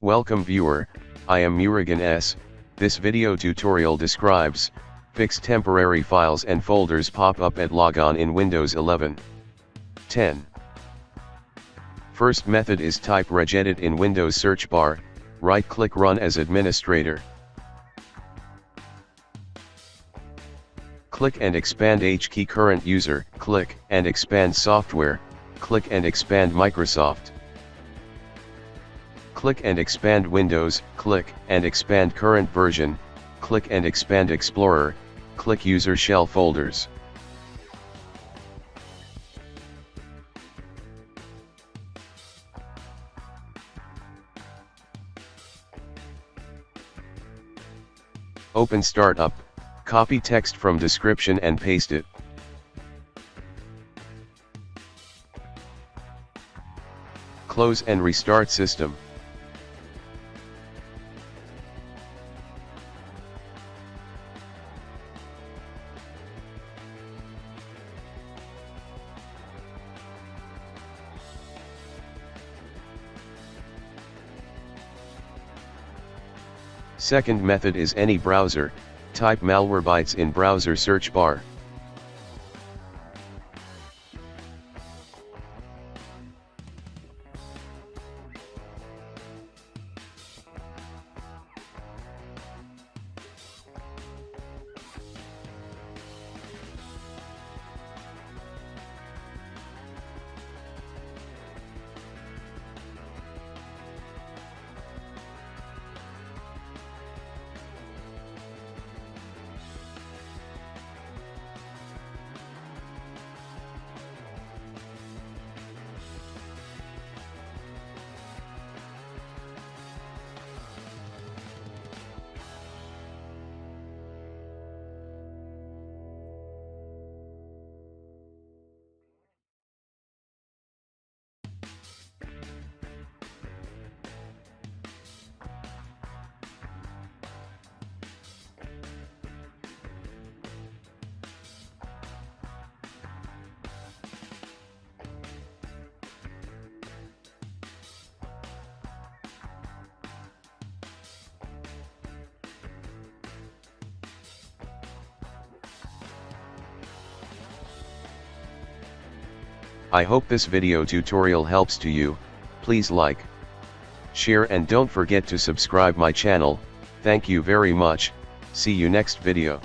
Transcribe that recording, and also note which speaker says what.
Speaker 1: Welcome viewer, I am Murugan S. This video tutorial describes, fix temporary files and folders pop up at Logon in Windows 11. 10. First method is type regedit in Windows search bar, right-click Run as administrator. Click and expand H key current user, click and expand software, click and expand Microsoft. Click and expand Windows, click and expand current version, click and expand Explorer, click user shell folders. Open Startup, copy text from description and paste it. Close and restart system. Second method is any browser, type Malwarebytes in browser search bar. I hope this video tutorial helps to you. Please like, share and don't forget to subscribe my channel. Thank you very much. See you next video.